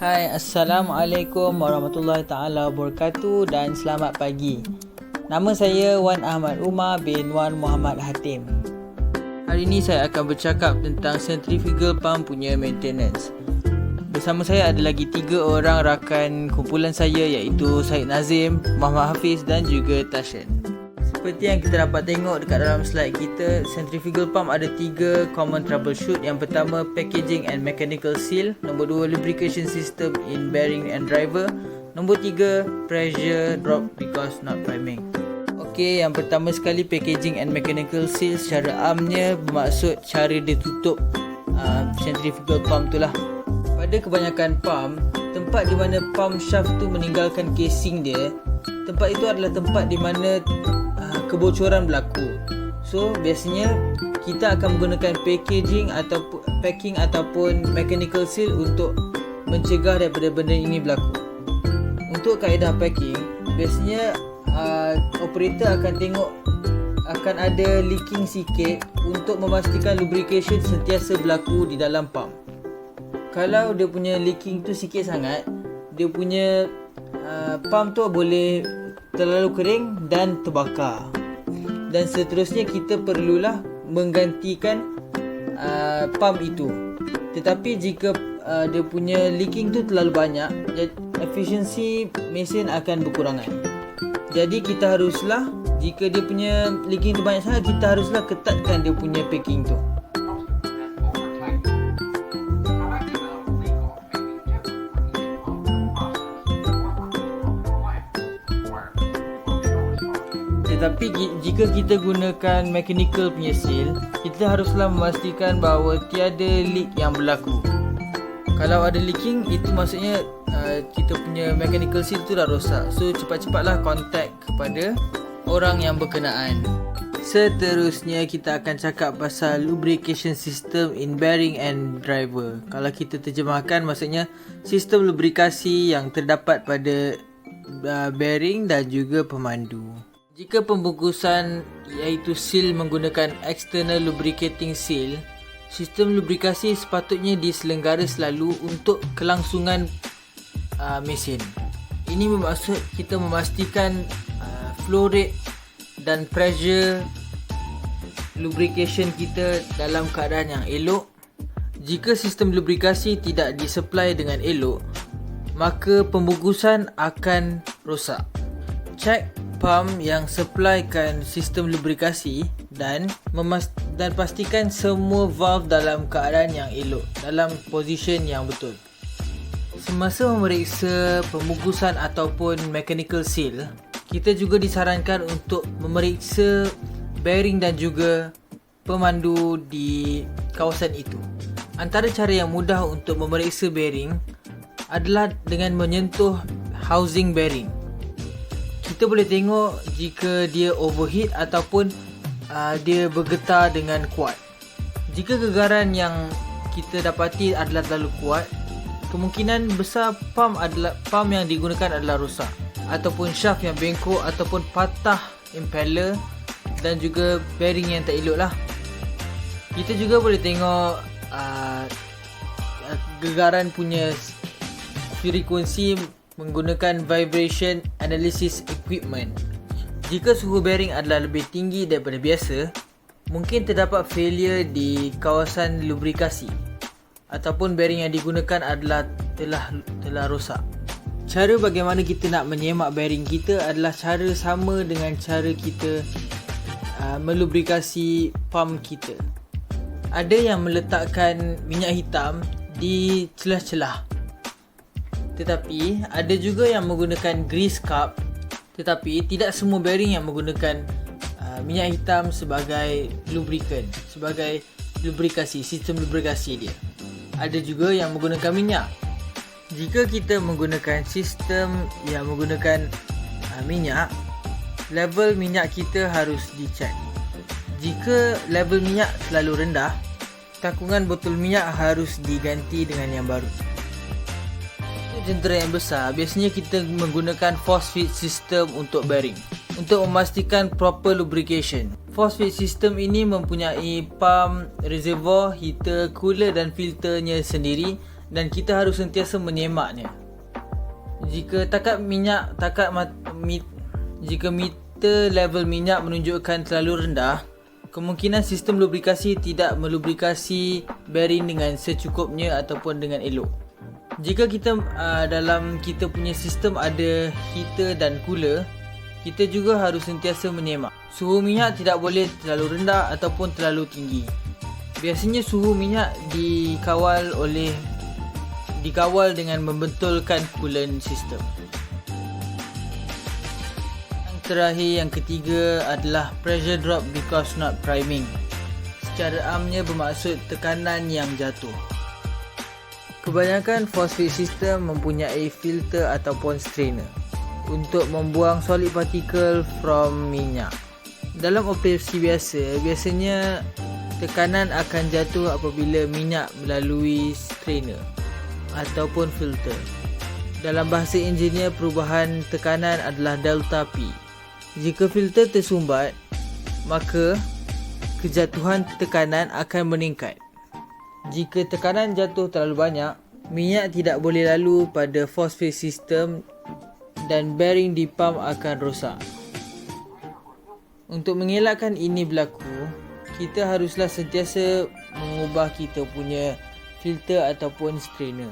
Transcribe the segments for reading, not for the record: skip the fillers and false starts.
Hai, Assalamualaikum warahmatullahi taala wabarakatuh dan selamat pagi. Nama saya Wan Ahmad Umar bin Wan Muhammad Hatim. Hari ini saya akan bercakap tentang centrifugal pump punya maintenance. Bersama saya ada lagi 3 orang rakan kumpulan saya, iaitu Syed Nazim, Muhammad Hafiz dan juga Tashin. Seperti yang kita dapat tengok dekat dalam slide kita, centrifugal pump ada 3 common troubleshoot. Yang pertama, packaging and mechanical seal. Nombor 2, lubrication system in bearing and driver. Nombor 3, pressure drop because not priming. Okey, yang pertama sekali, packaging and mechanical seal. Secara amnya bermaksud cara dia tutup centrifugal pump tu lah. Pada kebanyakan pump, tempat di mana pump shaft tu meninggalkan casing dia, tempat itu adalah tempat di mana kebocoran berlaku. So biasanya kita akan menggunakan packing ataupun mechanical seal untuk mencegah daripada benda ini berlaku. Untuk kaedah packing, biasanya operator akan tengok akan ada leaking sikit untuk memastikan lubrication sentiasa berlaku di dalam pump. Kalau dia punya leaking tu sikit sangat, dia punya pump tu boleh terlalu kering dan terbakar. Dan seterusnya kita perlulah menggantikan pump itu. Tetapi jika dia punya leaking tu terlalu banyak, efisiensi mesin akan berkurangan. Jadi kita haruslah, jika dia punya leaking tu banyak sangat, kita haruslah ketatkan dia punya packing tu. Tetapi jika kita gunakan mechanical punya seal, kita haruslah memastikan bahawa tiada leak yang berlaku. Kalau ada leaking, itu maksudnya kita punya mechanical seal tu dah rosak. So cepat-cepatlah contact kepada orang yang berkenaan. Seterusnya kita akan cakap pasal lubrication system in bearing and driver. Kalau kita terjemahkan, maksudnya sistem lubrikasi yang terdapat pada bearing dan juga pemandu. Jika pembungkusan iaitu seal menggunakan external lubricating seal, sistem lubrikasi sepatutnya diselenggara selalu untuk kelangsungan mesin. Ini bermaksud kita memastikan flow rate dan pressure lubrication kita dalam keadaan yang elok. Jika sistem lubrikasi tidak disupply dengan elok, maka pembungkusan akan rosak. Cek pump yang supplykan sistem lubrikasi dan pastikan semua valve dalam keadaan yang elok, dalam position yang betul. Semasa memeriksa pembungkusan ataupun mechanical seal, kita juga disarankan untuk memeriksa bearing dan juga pemandu di kawasan itu. Antara cara yang mudah untuk memeriksa bearing adalah dengan menyentuh housing bearing. Kita boleh tengok jika dia overheat ataupun dia bergetar dengan kuat. Jika gegaran yang kita dapati adalah terlalu kuat, kemungkinan besar pump yang digunakan adalah rosak, ataupun shaft yang bengkok, ataupun patah impeller dan juga bearing yang tak elok lah. Kita juga boleh tengok gegaran punya frekuensi menggunakan vibration analysis equipment. Jika suhu bearing adalah lebih tinggi daripada biasa, mungkin terdapat failure di kawasan lubrikasi ataupun bearing yang digunakan adalah telah rosak. Cara bagaimana kita nak menyemak bearing kita adalah cara sama dengan cara kita melubrikasi pump kita. Ada yang meletakkan minyak hitam di celah-celah, tetapi ada juga yang menggunakan grease cup. Tetapi tidak semua bearing yang menggunakan minyak hitam sebagai lubricant, sebagai lubrikasi, sistem lubrikasi dia. Ada juga yang menggunakan minyak. Jika kita menggunakan sistem yang menggunakan minyak, level minyak kita harus dicek. Jika level minyak terlalu rendah, takungan botol minyak harus diganti dengan yang baru. Jentera yang besar, biasanya kita menggunakan force feed system untuk bearing untuk memastikan proper lubrication. Force feed system ini mempunyai pump, reservoir, heater, cooler dan filternya sendiri dan kita harus sentiasa menyemaknya. Jika jika meter level minyak menunjukkan terlalu rendah, kemungkinan sistem lubrikasi tidak melubrikasi bearing dengan secukupnya ataupun dengan elok. Jika kita punya sistem ada heater dan cooler, kita juga harus sentiasa menyemak. Suhu minyak tidak boleh terlalu rendah ataupun terlalu tinggi. Biasanya suhu minyak dikawal dengan membentulkan coolant system. Yang terakhir, yang ketiga adalah pressure drop because not priming. Secara amnya bermaksud tekanan yang jatuh. Kebanyakan force feed system mempunyai filter ataupun strainer untuk membuang solid particle from minyak. Dalam operasi biasanya tekanan akan jatuh apabila minyak melalui strainer ataupun filter. Dalam bahasa engineer, perubahan tekanan adalah delta P. Jika filter tersumbat, maka kejatuhan tekanan akan meningkat. Jika tekanan jatuh terlalu banyak, minyak tidak boleh lalu pada force feed system dan bearing di pump akan rosak. Untuk mengelakkan ini berlaku, kita haruslah sentiasa mengubah kita punya filter ataupun strainer.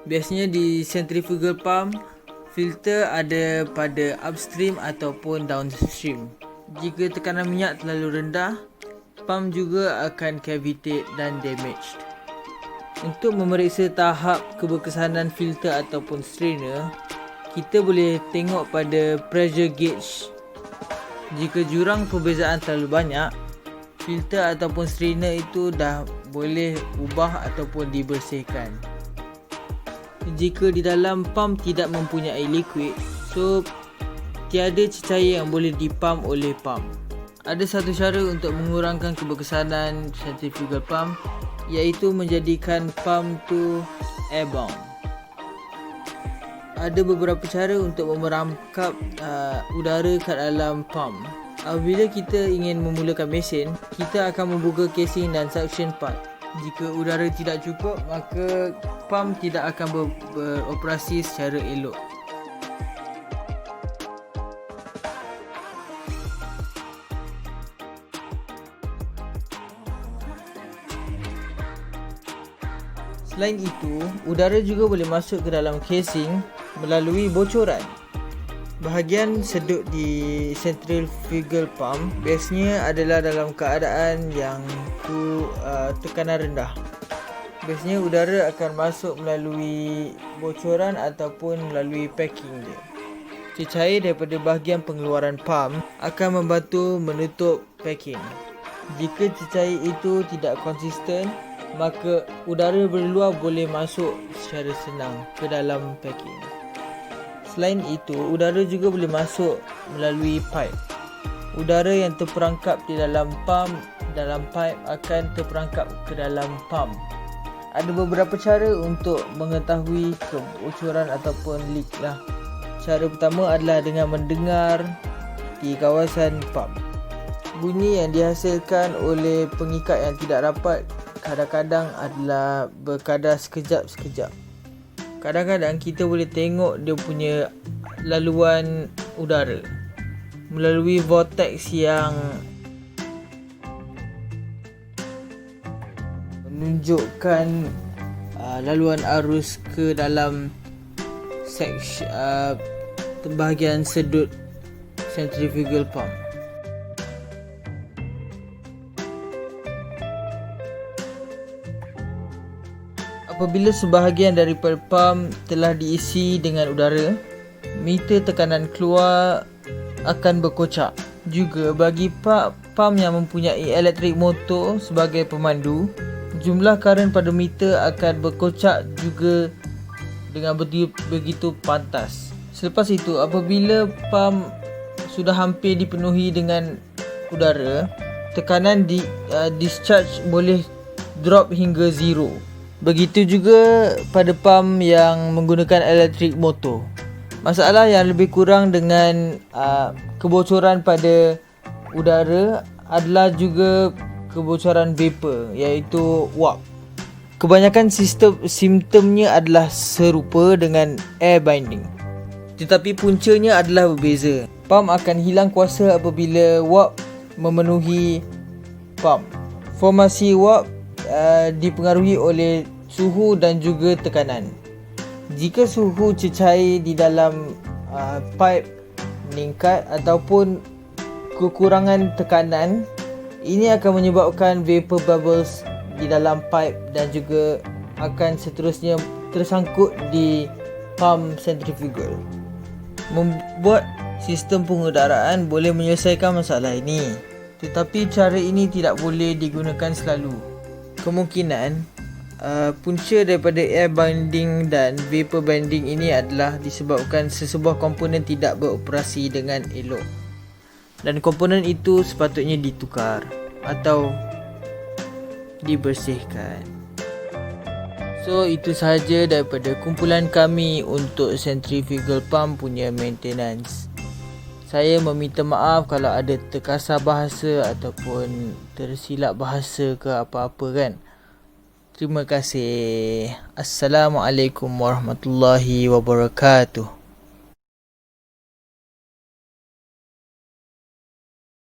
Biasanya di centrifugal pump, filter ada pada upstream ataupun downstream. Jika tekanan minyak terlalu rendah, pump juga akan cavitate dan damaged. Untuk memeriksa tahap keberkesanan filter ataupun strainer, kita boleh tengok pada pressure gauge. Jika jurang perbezaan terlalu banyak, filter ataupun strainer itu dah boleh ubah ataupun dibersihkan. Jika di dalam pump tidak mempunyai liquid, so tiada cecair yang boleh dipump oleh pump. Ada satu cara untuk mengurangkan keberkesanan centrifugal pump, iaitu menjadikan pump tu airbound. Ada beberapa cara untuk memerangkap udara kat dalam pump. Apabila kita ingin memulakan mesin, kita akan membuka casing dan suction part. Jika udara tidak cukup, maka pump tidak akan beroperasi secara elok. Selain itu, udara juga boleh masuk ke dalam casing melalui bocoran. Bahagian sedut di centrifugal pump biasanya adalah dalam keadaan yang tekanan rendah. Biasanya udara akan masuk melalui bocoran ataupun melalui packing dia. Cecair daripada bahagian pengeluaran pump akan membantu menutup packing. Jika cecair itu tidak konsisten, maka udara berluar boleh masuk secara senang ke dalam packing. Selain itu, udara juga boleh masuk melalui pipe. Udara yang terperangkap di dalam pipe akan terperangkap ke dalam pump. Ada beberapa cara untuk mengetahui kebocoran ataupun leak lah. Cara pertama adalah dengan mendengar di kawasan pump. Bunyi yang dihasilkan oleh pengikat yang tidak rapat kadang-kadang adalah berkadar sekejap-sekejap. Kadang-kadang kita boleh tengok dia punya laluan udara melalui vortex yang menunjukkan laluan arus ke dalam bahagian sedut centrifugal pump. Apabila sebahagian daripada pump telah diisi dengan udara, meter tekanan keluar akan berkocak. Juga bagi pump yang mempunyai elektrik motor sebagai pemandu, jumlah karen pada meter akan berkocak juga dengan begitu pantas. Selepas itu, apabila pump sudah hampir dipenuhi dengan udara, tekanan discharge boleh drop hingga zero. Begitu juga pada pump yang menggunakan elektrik motor. Masalah yang lebih kurang dengan kebocoran pada udara adalah juga kebocoran vapor, iaitu warp. Kebanyakan simptomnya adalah serupa dengan air binding, tetapi puncanya adalah berbeza. Pump akan hilang kuasa apabila warp memenuhi pump. Formasi warp dipengaruhi oleh suhu dan juga tekanan. Jika suhu cecair di dalam pipe meningkat ataupun kekurangan tekanan, ini akan menyebabkan vapor bubbles di dalam pipe dan juga akan seterusnya tersangkut di pump centrifugal. Membuat sistem pengudaraan boleh menyelesaikan masalah ini, tetapi cara ini tidak boleh digunakan selalu. Kemungkinan punca daripada air binding dan vapor binding ini adalah disebabkan sesebuah komponen tidak beroperasi dengan elok, dan komponen itu sepatutnya ditukar atau dibersihkan. So, itu sahaja daripada kumpulan kami untuk centrifugal pump punya maintenance. Saya meminta maaf kalau ada terkasar bahasa ataupun tersilap bahasa ke apa-apa kan. Terima kasih. Assalamualaikum warahmatullahi wabarakatuh.